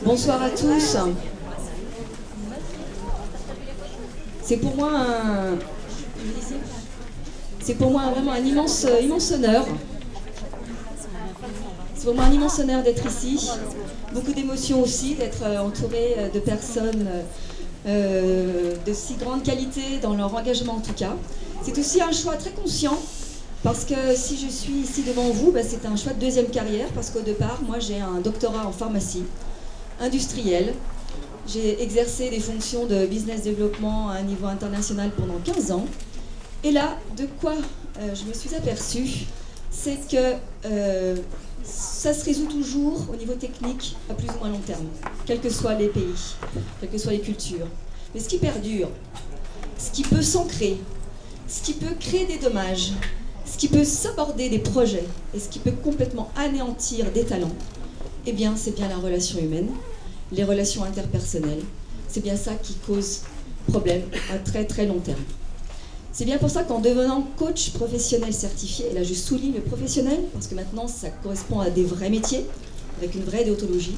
Bonsoir à tous. C'est pour moi vraiment un immense honneur. C'est pour moi un immense honneur d'être ici. Beaucoup d'émotions aussi, d'être entourée de personnes de si grande qualité dans leur engagement en tout cas. C'est aussi un choix très conscient. Parce que si je suis ici devant vous, c'est un choix de deuxième carrière, parce qu'au départ, moi j'ai un doctorat en pharmacie industrielle. J'ai exercé des fonctions de business développement à un niveau international pendant 15 ans. Et là, de quoi je me suis aperçue, c'est que ça se résout toujours au niveau technique à plus ou moins long terme, quels que soient les pays, quelles que soient les cultures. Mais ce qui perdure, ce qui peut s'ancrer, ce qui peut créer des dommages, ce qui peut s'aborder des projets et ce qui peut complètement anéantir des talents, eh bien, c'est bien la relation humaine, les relations interpersonnelles. C'est bien ça qui cause problème à très très long terme. C'est bien pour ça qu'en devenant coach professionnel certifié, et là je souligne le professionnel, parce que maintenant ça correspond à des vrais métiers, avec une vraie déontologie,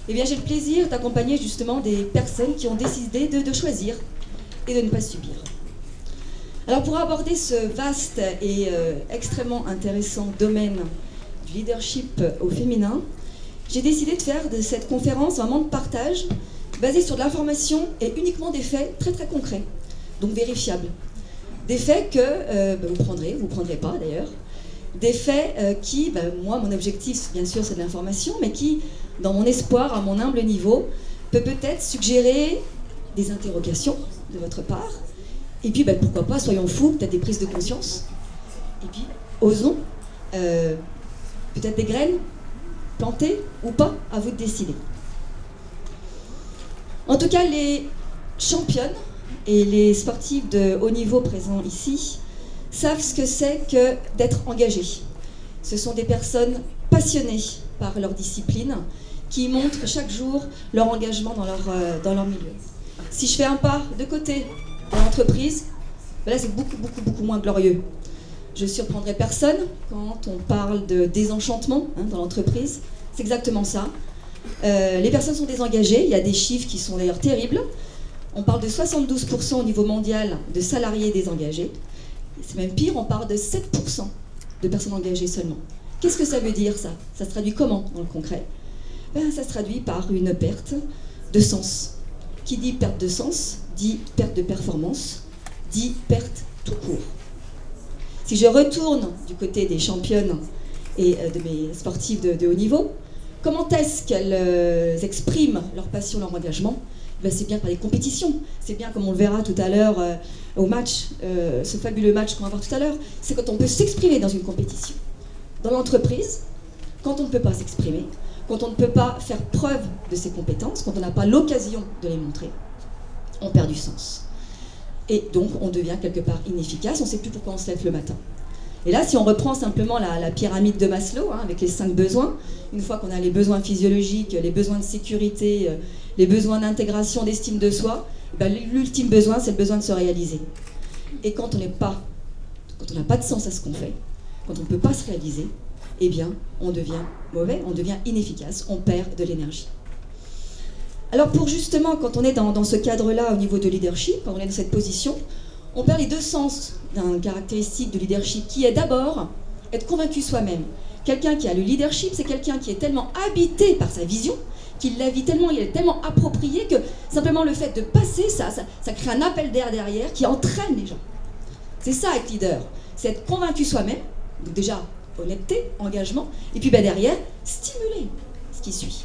eh bien j'ai le plaisir d'accompagner justement des personnes qui ont décidé de choisir et de ne pas subir. Alors pour aborder ce vaste et extrêmement intéressant domaine du leadership au féminin, j'ai décidé de faire de cette conférence un moment de partage basé sur de l'information et uniquement des faits très très concrets, donc vérifiables. Des faits que vous prendrez pas d'ailleurs, des faits qui, moi mon objectif bien sûr c'est de l'information, mais qui, dans mon espoir, à mon humble niveau, peut peut-être suggérer des interrogations de votre part. Et puis, pourquoi pas, soyons fous, peut-être des prises de conscience. Et puis, osons, peut-être des graines, plantées ou pas, à vous de décider. En tout cas, les championnes et les sportifs de haut niveau présents ici savent ce que c'est que d'être engagés. Ce sont des personnes passionnées par leur discipline qui montrent chaque jour leur engagement dans leur milieu. Si je fais un pas de côté dans l'entreprise, là c'est beaucoup moins glorieux. Je ne surprendrai personne quand on parle de désenchantement dans l'entreprise. C'est exactement ça. Les personnes sont désengagées, il y a des chiffres qui sont d'ailleurs terribles. On parle de 72% au niveau mondial de salariés désengagés. C'est même pire, on parle de 7% de personnes engagées seulement. Qu'est-ce que ça veut dire ça? Ça se traduit comment dans le concret? Ça se traduit par une perte de sens. Qui dit perte de sens dit perte de performance, dit perte tout court. Si je retourne du côté des championnes et de mes sportifs de haut niveau, comment est-ce qu'elles expriment leur passion, leur engagement? C'est bien par les compétitions, c'est bien comme on le verra tout à l'heure au match, ce fabuleux match qu'on va voir tout à l'heure, c'est quand on peut s'exprimer dans une compétition. Dans l'entreprise, quand on ne peut pas s'exprimer, quand on ne peut pas faire preuve de ses compétences, quand on n'a pas l'occasion de les montrer, on perd du sens. Et donc, on devient quelque part inefficace, on ne sait plus pourquoi on se lève le matin. Et là, si on reprend simplement la pyramide de Maslow, avec les 5 besoins, une fois qu'on a les besoins physiologiques, les besoins de sécurité, les besoins d'intégration, d'estime de soi, l'ultime besoin, c'est le besoin de se réaliser. Et quand on n'a pas de sens à ce qu'on fait, quand on ne peut pas se réaliser, eh bien, on devient mauvais, on devient inefficace, on perd de l'énergie. Alors pour justement, quand on est dans ce cadre-là au niveau de leadership, quand on est dans cette position, on perd les deux sens d'une caractéristique de leadership qui est d'abord être convaincu soi-même. Quelqu'un qui a le leadership, c'est quelqu'un qui est tellement habité par sa vision, qu'il la vit tellement, il est tellement approprié que simplement le fait de passer ça crée un appel d'air derrière qui entraîne les gens. C'est ça être leader, c'est être convaincu soi-même, donc déjà honnêteté, engagement, et puis derrière, stimuler ce qui suit.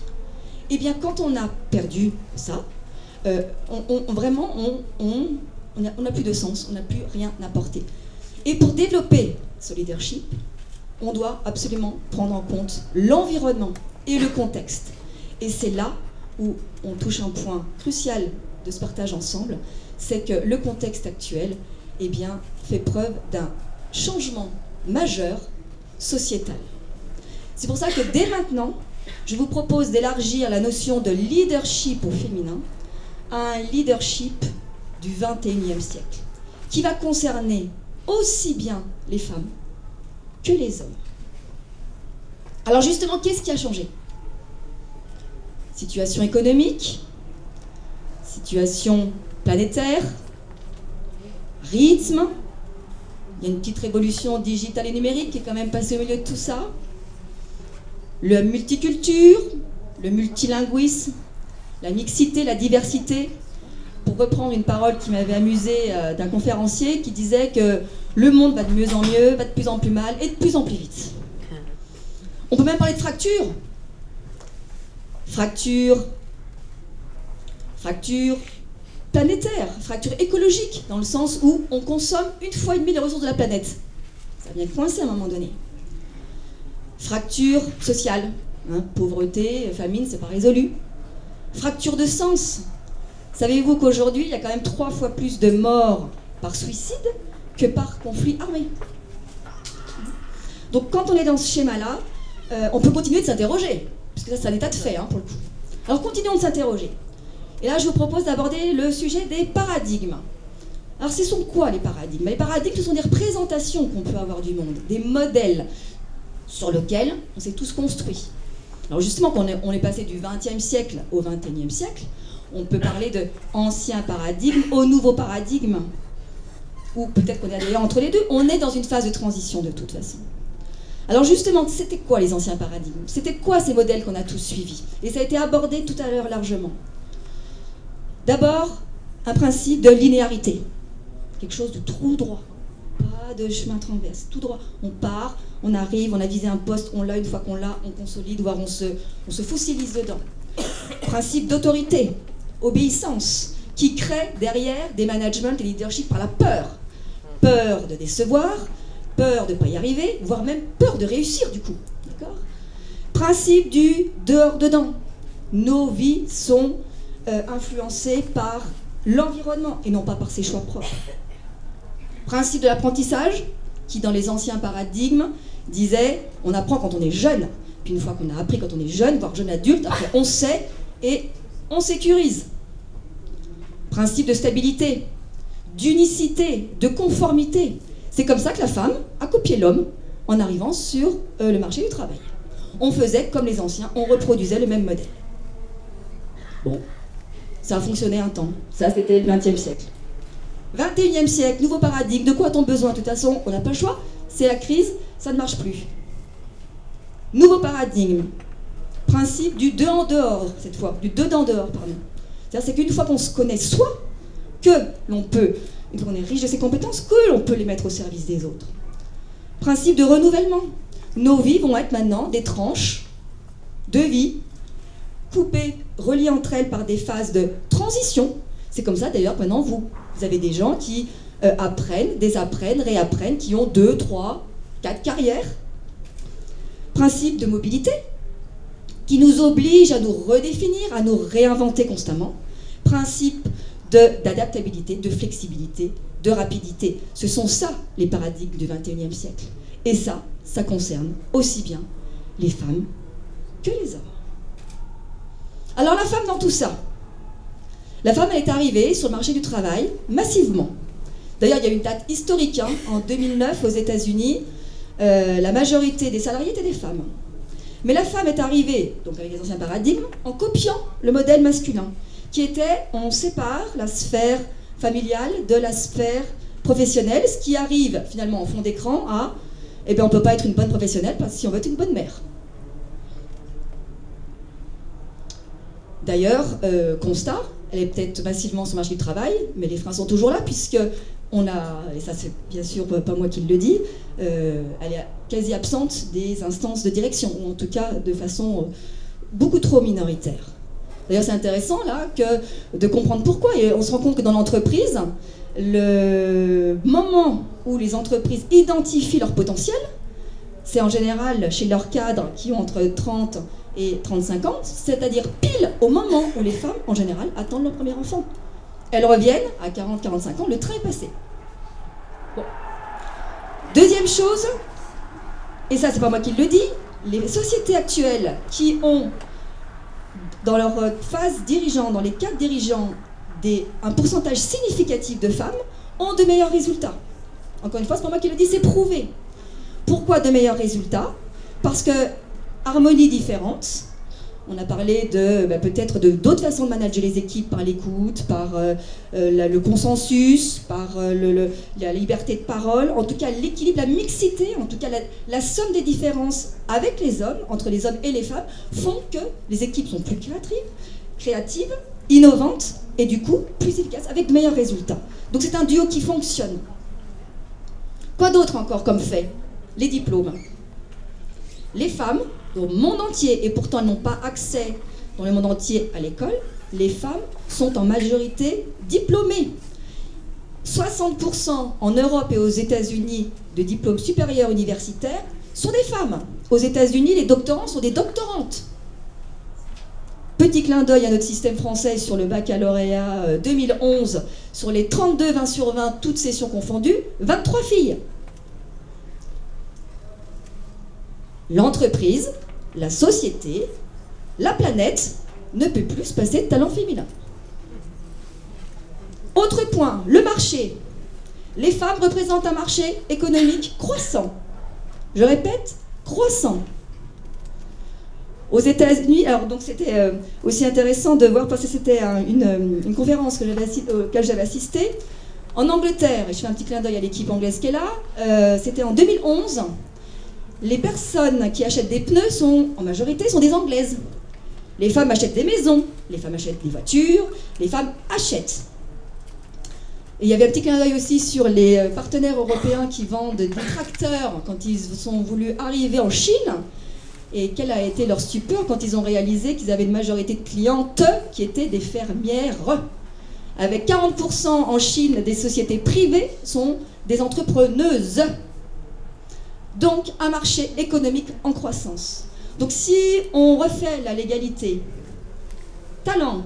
Et bien quand on a perdu ça, on n'a plus de sens, on n'a plus rien à porter. Et pour développer ce leadership, on doit absolument prendre en compte l'environnement et le contexte. Et c'est là où on touche un point crucial de ce partage ensemble, c'est que le contexte actuel fait preuve d'un changement majeur sociétal. C'est pour ça que dès maintenant, je vous propose d'élargir la notion de leadership au féminin à un leadership du XXIe siècle, qui va concerner aussi bien les femmes que les hommes. Alors justement, qu'est-ce qui a changé? situation économique, situation planétaire, rythme. Il y a une petite révolution digitale et numérique qui est quand même passée au milieu de tout ça. La multiculture, le multilinguisme, la mixité, la diversité. Pour reprendre une parole qui m'avait amusée d'un conférencier qui disait que le monde va de mieux en mieux, va de plus en plus mal et de plus en plus vite. On peut même parler de fracture. Fracture planétaire, fracture écologique, dans le sens où on consomme 1,5 fois les ressources de la planète. Ça vient coincer à un moment donné. Fracture sociale, hein, pauvreté, famine, c'est pas résolu. Fracture de sens. Savez-vous qu'aujourd'hui, il y a quand même 3 fois plus de morts par suicide que par conflit armé. Donc quand on est dans ce schéma-là, on peut continuer de s'interroger, parce que ça c'est un état de fait, hein, pour le coup. Alors continuons de s'interroger. Et là, je vous propose d'aborder le sujet des paradigmes. Alors, ce sont quoi les paradigmes? Les paradigmes, ce sont des représentations qu'on peut avoir du monde, des modèles sur lesquels on s'est tous construits. Alors justement, quand on est passé du XXe siècle au XXIe siècle, on peut parler de ancien paradigme au nouveau paradigme, ou peut-être qu'on est d'ailleurs entre les deux. On est dans une phase de transition de toute façon. Alors justement, c'était quoi les anciens paradigmes? C'était quoi ces modèles qu'on a tous suivis? Et ça a été abordé tout à l'heure largement. D'abord, un principe de linéarité. Quelque chose de tout droit. Pas de chemin transverse. Tout droit. On part, on arrive, on a visé un poste, on l'a, une fois qu'on l'a, on consolide, voire on se fossilise dedans. Principe d'autorité, obéissance, qui crée derrière des managements et leadership par la peur. Peur de décevoir, peur de ne pas y arriver, voire même peur de réussir du coup. D'accord ? Principe du dehors-dedans. Nos vies sont influencées par l'environnement et non pas par ses choix propres. Principe de l'apprentissage, qui dans les anciens paradigmes disait on apprend quand on est jeune, puis une fois qu'on a appris quand on est jeune, voire jeune adulte, après on sait et on sécurise. Principe de stabilité, d'unicité, de conformité. C'est comme ça que la femme a copié l'homme en arrivant sur le marché du travail. On faisait comme les anciens, on reproduisait le même modèle. Bon, ça a fonctionné un temps. Ça, c'était le XXe siècle. 21e siècle, nouveau paradigme. De quoi a-t-on besoin? De toute façon, on n'a pas le choix. C'est la crise, ça ne marche plus. Nouveau paradigme. Principe du deux en dehors, cette fois. Du dedans dehors, pardon. C'est-à-dire qu'une fois qu'on se connaît soi, que l'on peut, une fois qu'on est riche de ses compétences, que l'on peut les mettre au service des autres. Principe de renouvellement. Nos vies vont être maintenant des tranches de vie coupées, reliées entre elles par des phases de transition. C'est comme ça d'ailleurs maintenant vous avez des gens qui apprennent, désapprennent, réapprennent, qui ont 2, 3, 4 carrières. Principe de mobilité qui nous oblige à nous redéfinir, à nous réinventer constamment. Principe d'adaptabilité, de flexibilité, de rapidité. Ce sont ça les paradigmes du XXIe siècle. Et ça concerne aussi bien les femmes que les hommes. Alors la femme dans tout ça, la femme elle est arrivée sur le marché du travail massivement. D'ailleurs il y a une date historique, hein, en 2009 aux États-Unis, la majorité des salariés étaient des femmes. Mais la femme est arrivée, donc avec les anciens paradigmes, en copiant le modèle masculin, qui était on sépare la sphère familiale de la sphère professionnelle, ce qui arrive finalement en fond d'écran à eh bien on ne peut pas être une bonne professionnelle parce que si on veut être une bonne mère. D'ailleurs, constat, elle est peut-être massivement sur le marché du travail, mais les freins sont toujours là, puisque on a, et ça c'est bien sûr pas moi qui le dis, elle est quasi absente des instances de direction, ou en tout cas de façon beaucoup trop minoritaire. D'ailleurs c'est intéressant là de comprendre pourquoi, et on se rend compte que dans l'entreprise, le moment où les entreprises identifient leur potentiel, c'est en général chez leurs cadres qui ont entre 30 et 35 ans, c'est-à-dire pile au moment où les femmes, en général, attendent leur premier enfant. Elles reviennent à 40-45 ans, le train est passé. Bon. Deuxième chose, et ça c'est pas moi qui le dis, les sociétés actuelles qui ont, dans leur phase dirigeante, dans les cadres dirigeants, un pourcentage significatif de femmes, ont de meilleurs résultats. Encore une fois, c'est pas moi qui le dis, c'est prouvé. Pourquoi de meilleurs résultats? Parce que harmonie différente, On a parlé de peut-être d'autres façons de manager les équipes, par l'écoute, par le consensus, par la liberté de parole, en tout cas l'équilibre, la mixité, en tout cas la somme des différences avec les hommes, entre les hommes et les femmes, font que les équipes sont plus créatives, innovantes et du coup plus efficaces, avec de meilleurs résultats. Donc c'est un duo qui fonctionne. Quoi d'autre encore comme fait? Les diplômes. Les femmes, dans le monde entier, et pourtant elles n'ont pas accès dans le monde entier à l'école, les femmes sont en majorité diplômées. 60% en Europe et aux États-Unis de diplômes supérieurs universitaires sont des femmes. Aux États-Unis, les doctorants sont des doctorantes. Petit clin d'œil à notre système français sur le baccalauréat 2011, sur les 32 20 sur 20, toutes sessions confondues, 23 filles. L'entreprise, la société, la planète ne peut plus se passer de talent féminin. Autre point, le marché. Les femmes représentent un marché économique croissant. Je répète, croissant. Aux États-Unis, alors donc c'était aussi intéressant de voir, parce que c'était une conférence auquel j'avais assisté. En Angleterre, et je fais un petit clin d'œil à l'équipe anglaise qui est là, c'était en 2011. Les personnes qui achètent des pneus en majorité sont des Anglaises. Les femmes achètent des maisons, les femmes achètent des voitures, les femmes achètent. Et il y avait un petit clin d'œil aussi sur les partenaires européens qui vendent des tracteurs quand ils sont voulu arriver en Chine. Et quelle a été leur stupeur quand ils ont réalisé qu'ils avaient une majorité de clientes qui étaient des fermières. Avec 40% en Chine des sociétés privées sont des entrepreneuses. Donc un marché économique en croissance. Donc si on refait la légalité, talent,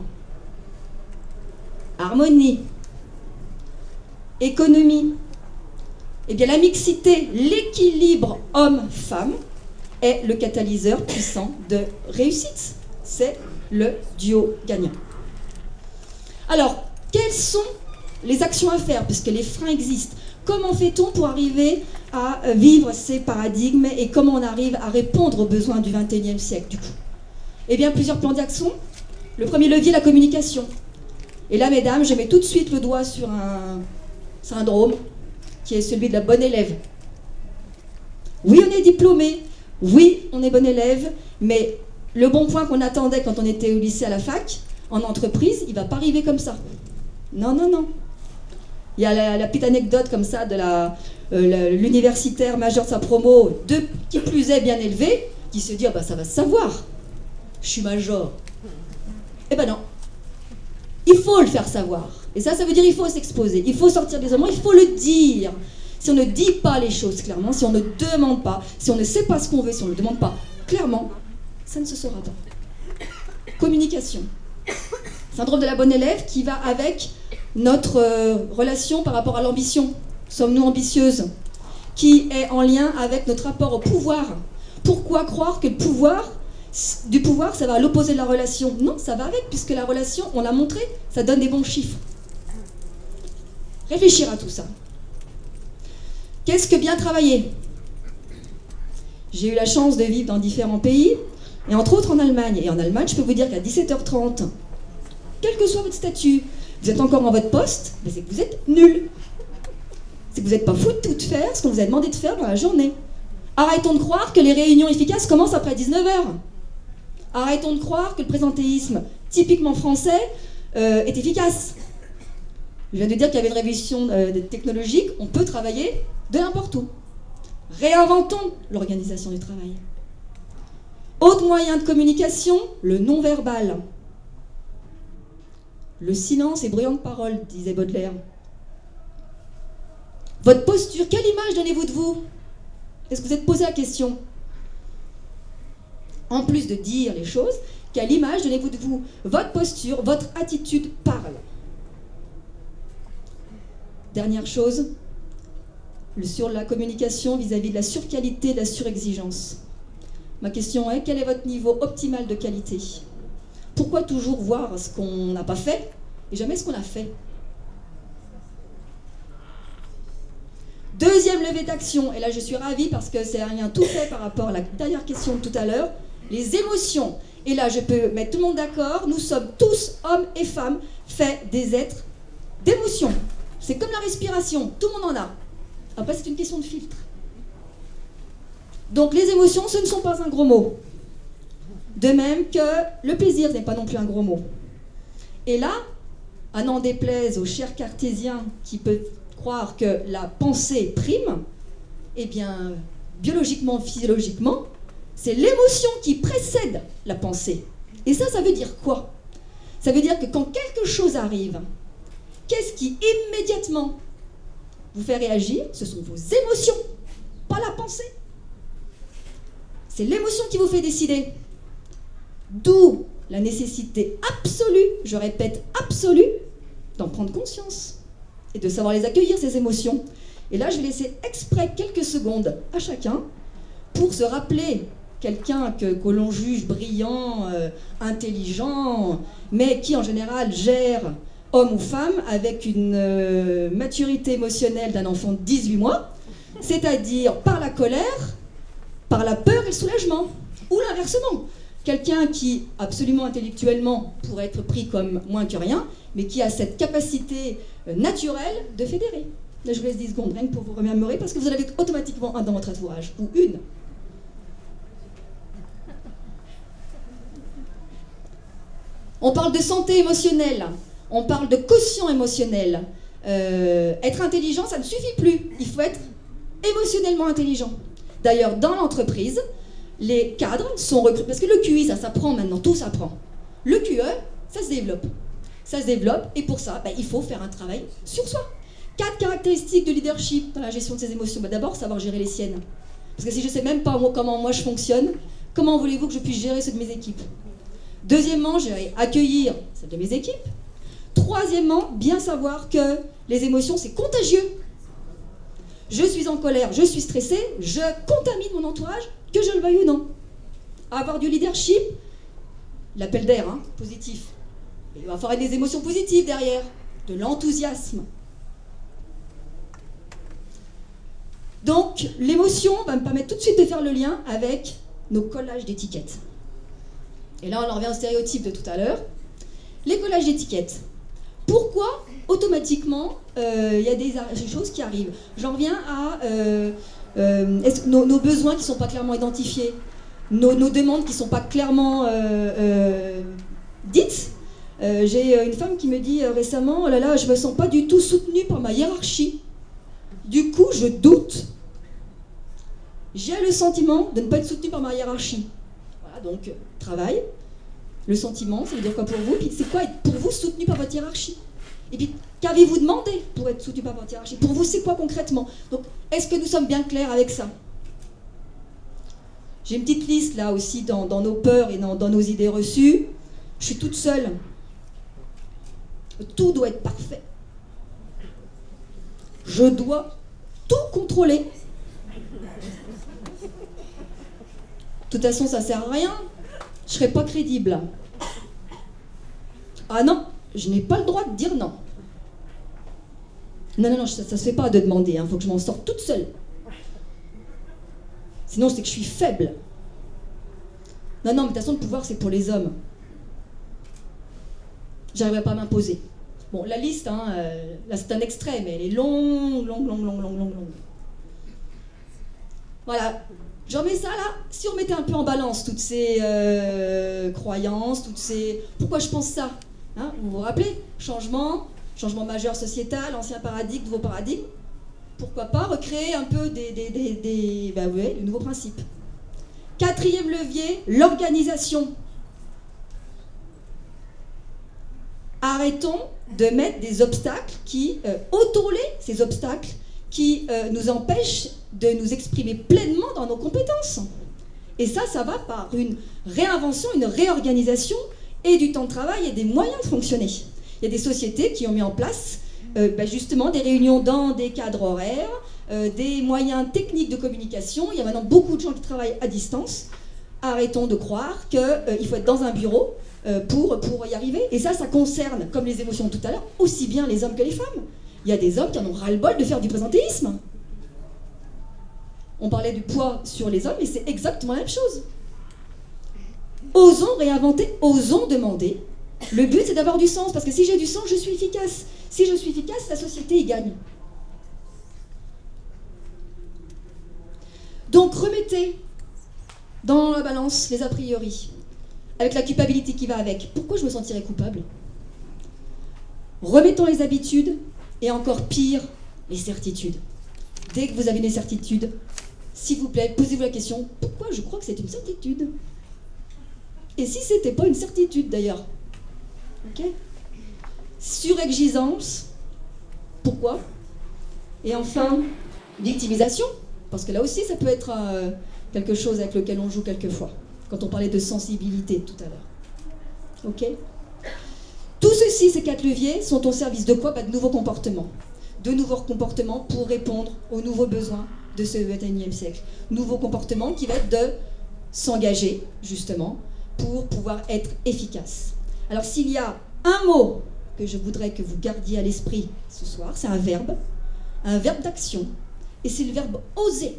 harmonie, économie, eh bien la mixité, l'équilibre homme-femme est le catalyseur puissant de réussite. C'est le duo gagnant. Alors, quelles sont les actions à faire, puisque les freins existent? Comment fait-on pour arriver à vivre ces paradigmes et comment on arrive à répondre aux besoins du XXIe siècle, du coup? Eh bien, plusieurs plans d'action. Le premier levier, la communication. Et là, mesdames, je mets tout de suite le doigt sur un syndrome qui est celui de la bonne élève. Oui, on est diplômé. Oui, on est bon élève, mais le bon point qu'on attendait quand on était au lycée, à la fac, en entreprise, il ne va pas arriver comme ça. Non, non, non. Il y a la petite anecdote comme ça de l'universitaire majeur de sa promo, qui plus est bien élevé, qui se dit, ah bah, ça va se savoir, je suis major. Eh ben non, il faut le faire savoir. Et ça veut dire qu'il faut s'exposer, il faut sortir des hommes, il faut le dire. Si on ne dit pas les choses clairement, si on ne demande pas, si on ne sait pas ce qu'on veut, si on ne le demande pas clairement, ça ne se saura pas. Communication. Syndrome de la bonne élève qui va avec notre relation par rapport à l'ambition. Sommes-nous ambitieuses? Qui est en lien avec notre rapport au pouvoir. Pourquoi croire que le pouvoir, ça va à l'opposé de la relation? Non, ça va avec, puisque la relation, on l'a montré, ça donne des bons chiffres. Réfléchir à tout ça. Qu'est-ce que bien travailler? J'ai eu la chance de vivre dans différents pays, et entre autres en Allemagne. Et en Allemagne, je peux vous dire qu'à 17h30, quel que soit votre statut, vous êtes encore en votre poste, mais c'est que vous êtes nul. C'est que vous n'êtes pas fou de tout faire ce qu'on vous a demandé de faire dans la journée. Arrêtons de croire que les réunions efficaces commencent après 19h. Arrêtons de croire que le présentéisme typiquement français est efficace. Je viens de dire qu'il y avait une révolution technologique, on peut travailler de n'importe où. Réinventons l'organisation du travail. Autre moyen de communication, le non-verbal. Le silence est bruyant de parole, disait Baudelaire. Votre posture, quelle image donnez-vous de vous? Est-ce que vous êtes posé la question? En plus de dire les choses, quelle image donnez-vous de vous? Votre posture, votre attitude parle. Dernière chose, sur la communication vis-à-vis de la surqualité, de la surexigence. Ma question est, quel est votre niveau optimal de qualité? Pourquoi toujours voir ce qu'on n'a pas fait et jamais ce qu'on a fait? Deuxième levée d'action, et là je suis ravie parce que c'est un lien tout fait par rapport à la dernière question de tout à l'heure, les émotions. Et là, je peux mettre tout le monde d'accord, nous sommes tous, hommes et femmes, faits des êtres d'émotions. C'est comme la respiration, tout le monde en a. Après, c'est une question de filtre. Donc les émotions, ce ne sont pas un gros mot. De même que le plaisir n'est pas non plus un gros mot. Et là, à n'en déplaise aux chers cartésiens qui peuvent croire que la pensée prime, eh bien, biologiquement, physiologiquement, c'est l'émotion qui précède la pensée. Et ça veut dire quoi? Ça veut dire que quand quelque chose arrive, qu'est-ce qui immédiatement vous fait réagir? Ce sont vos émotions, pas la pensée. C'est l'émotion qui vous fait décider. D'où la nécessité absolue, je répète absolue, d'en prendre conscience et de savoir les accueillir, ces émotions. Et là, je vais laisser exprès quelques secondes à chacun pour se rappeler quelqu'un que l'on juge brillant, intelligent, mais qui en général gère, homme ou femme, avec une maturité émotionnelle d'un enfant de 18 mois, c'est-à-dire par la colère, par la peur et le soulagement, ou l'inversement. Quelqu'un qui, absolument intellectuellement, pourrait être pris comme moins que rien, mais qui a cette capacité naturelle de fédérer. Là, je vous laisse 10 secondes, rien que pour vous remémorer, parce que vous en avez automatiquement un dans votre entourage, ou une. On parle de santé émotionnelle, on parle de quotient émotionnel. Être intelligent, ça ne suffit plus. Il faut être émotionnellement intelligent. D'ailleurs, dans l'entreprise, les cadres sont recrutés, parce que le QI, ça s'apprend maintenant, tout s'apprend. Le QE, ça se développe. Ça se développe, et pour ça, il faut faire un travail sur soi. 4 caractéristiques de leadership dans la gestion de ses émotions. D'abord, savoir gérer les siennes. Parce que si je ne sais même pas comment moi je fonctionne, comment voulez-vous que je puisse gérer ceux de mes équipes? Deuxièmement, accueillir celles de mes équipes. Troisièmement, bien savoir que les émotions, c'est contagieux. Je suis en colère, je suis stressée, je contamine mon entourage, que je le veuille ou non. Avoir du leadership, l'appel d'air, positif. Il va falloir des émotions positives derrière, de l'enthousiasme. Donc, l'émotion va me permettre tout de suite de faire le lien avec nos collages d'étiquettes. Et là, on en revient au stéréotype de tout à l'heure. Les collages d'étiquettes. Pourquoi, automatiquement, il y a des choses qui arrivent? J'en reviens à nos besoins qui ne sont pas clairement identifiés, nos demandes qui ne sont pas clairement dites. J'ai une femme qui me dit récemment, oh là là, je ne me sens pas du tout soutenue par ma hiérarchie. Du coup, je doute. J'ai le sentiment de ne pas être soutenue par ma hiérarchie. Voilà, donc, travail. Le sentiment, ça veut dire quoi pour vous? Puis c'est quoi être pour vous soutenu par votre hiérarchie? Et puis, qu'avez-vous demandé pour être soutenu par votre hiérarchie? Pour vous, c'est quoi concrètement? Donc, est-ce que nous sommes bien clairs avec ça? J'ai une petite liste là aussi dans nos peurs et dans nos idées reçues. Je suis toute seule. Tout doit être parfait. Je dois tout contrôler. De toute façon, ça ne sert à rien. Je ne serai pas crédible. Ah non, je n'ai pas le droit de dire non. Non, ça ne se fait pas de demander. Il faut que je m'en sorte toute seule. Sinon, c'est que je suis faible. Non, mais de toute façon, le pouvoir, c'est pour les hommes. J'arriverai pas à m'imposer. Bon, la liste, là, c'est un extrait, mais elle est longue. Voilà. Je remets ça là, si on mettait un peu en balance toutes ces croyances, toutes ces... Pourquoi je pense ça? Vous vous rappelez? Changement majeur sociétal, ancien paradigme, nouveau paradigme. Pourquoi pas recréer un peu des nouveaux principes. 4e levier, l'organisation. Arrêtons de mettre des obstacles qui, ôtons-les, ces obstacles qui nous empêchent de nous exprimer pleinement dans nos compétences. Et ça va par une réinvention, une réorganisation et du temps de travail et des moyens de fonctionner. Il y a des sociétés qui ont mis en place justement des réunions dans des cadres horaires, des moyens techniques de communication. Il y a maintenant beaucoup de gens qui travaillent à distance. Arrêtons de croire qu'il faut être dans un bureau pour y arriver. Et ça concerne, comme les émotions tout à l'heure, aussi bien les hommes que les femmes. Il y a des hommes qui en ont ras-le-bol de faire du présentéisme. On parlait du poids sur les hommes, et c'est exactement la même chose. Osons réinventer, osons demander. Le but, c'est d'avoir du sens, parce que si j'ai du sens, je suis efficace. Si je suis efficace, la société y gagne. Donc remettez dans la balance les a priori, avec la culpabilité qui va avec. Pourquoi je me sentirais coupable? Remettons les habitudes, et encore pire, les certitudes. Dès que vous avez des certitudes, s'il vous plaît, posez-vous la question, pourquoi je crois que c'est une certitude? Et si c'était pas une certitude d'ailleurs? Ok? Surexigence, pourquoi? Et enfin, victimisation, parce que là aussi ça peut être quelque chose avec lequel on joue quelquefois, quand on parlait de sensibilité tout à l'heure. Ok? Tout ceci, ces 4 leviers, sont au service de quoi? De nouveaux comportements. De nouveaux comportements pour répondre aux nouveaux besoins de ce XXIe siècle. Nouveaux comportements qui va être de s'engager, justement, pour pouvoir être efficace. Alors s'il y a un mot que je voudrais que vous gardiez à l'esprit ce soir, c'est un verbe d'action, et c'est le verbe oser.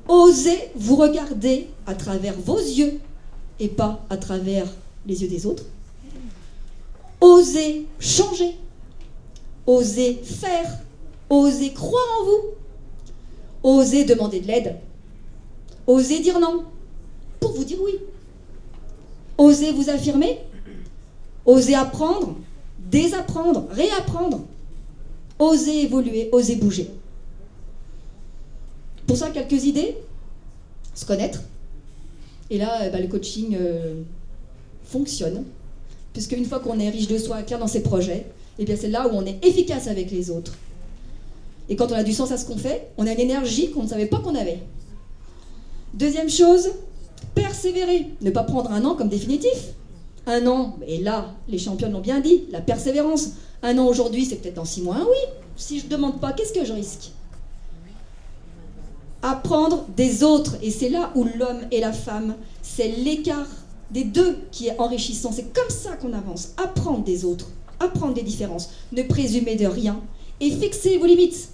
Osez vous regarder à travers vos yeux et pas à travers les yeux des autres. Osez changer, osez faire, osez croire en vous, osez demander de l'aide, osez dire non pour vous dire oui. Osez vous affirmer, osez apprendre, désapprendre, réapprendre, osez évoluer, osez bouger. Pour ça, quelques idées. Se connaître. Et là, le coaching fonctionne. Puisque une fois qu'on est riche de soi, clair dans ses projets, et bien c'est là où on est efficace avec les autres. Et quand on a du sens à ce qu'on fait, on a une énergie qu'on ne savait pas qu'on avait. Deuxième chose, persévérer. Ne pas prendre un an comme définitif. Un an, et là, les champions l'ont bien dit, la persévérance. Un an aujourd'hui, c'est peut-être dans 6 mois, oui. Si je ne demande pas, qu'est-ce que je risque? Apprendre des autres, et c'est là où l'homme et la femme, c'est l'écart des deux qui est enrichissant. C'est comme ça qu'on avance. Apprendre des autres, apprendre des différences, ne présumer de rien, et fixer vos limites.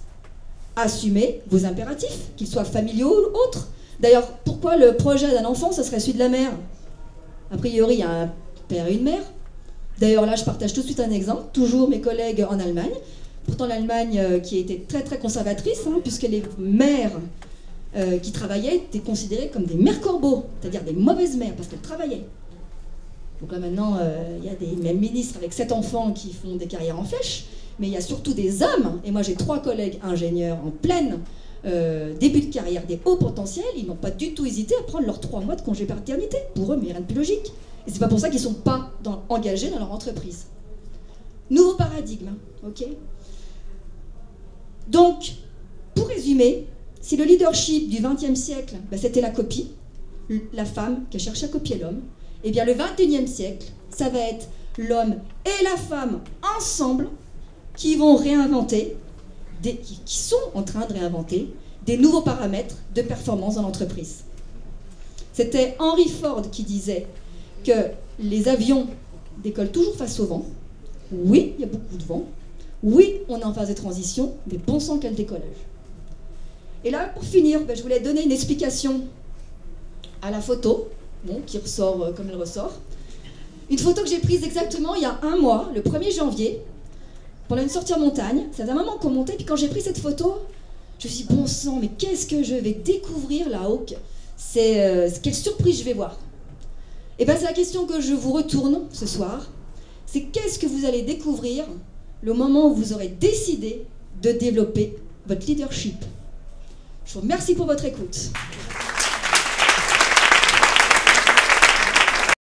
Assumez vos impératifs, qu'ils soient familiaux ou autres. D'ailleurs, pourquoi le projet d'un enfant, ce serait celui de la mère? A priori, il y a un père et une mère. D'ailleurs, là, je partage tout de suite un exemple. Toujours mes collègues en Allemagne. Pourtant, l'Allemagne qui était très, très conservatrice, puisque les mères qui travaillaient étaient considérées comme des mères corbeaux, c'est-à-dire des mauvaises mères, parce qu'elles travaillaient. Donc là, maintenant, il y a des mêmes ministres avec 7 enfants qui font des carrières en flèche, mais il y a surtout des hommes, et moi j'ai 3 collègues ingénieurs en pleine début de carrière, des hauts potentiels, ils n'ont pas du tout hésité à prendre leurs 3 mois de congé paternité. Pour eux, mais rien de plus logique. Et c'est pas pour ça qu'ils ne sont pas engagés dans leur entreprise. Nouveau paradigme, ok? Donc, pour résumer, si le leadership du XXe siècle, c'était la copie, la femme qui a cherché à copier l'homme, eh bien le XXIe siècle, ça va être l'homme et la femme ensemble qui vont réinventer, qui sont en train de réinventer des nouveaux paramètres de performance dans l'entreprise. C'était Henry Ford qui disait que les avions décollent toujours face au vent. Oui, il y a beaucoup de vent. Oui, on est en phase de transition, mais bon sang quel décollage. Et là, pour finir, je voulais donner une explication à la photo, qui ressort comme elle ressort. Une photo que j'ai prise exactement il y a 1 mois, le 1er janvier, pendant une sortie en montagne. Ça faisait un moment qu'on montait, puis quand j'ai pris cette photo, je me suis dit, bon sang, mais qu'est-ce que je vais découvrir là-haut? Quelle surprise je vais voir? Et bien, c'est la question que je vous retourne ce soir. C'est qu'est-ce que vous allez découvrir le moment où vous aurez décidé de développer votre leadership? Je vous remercie pour votre écoute.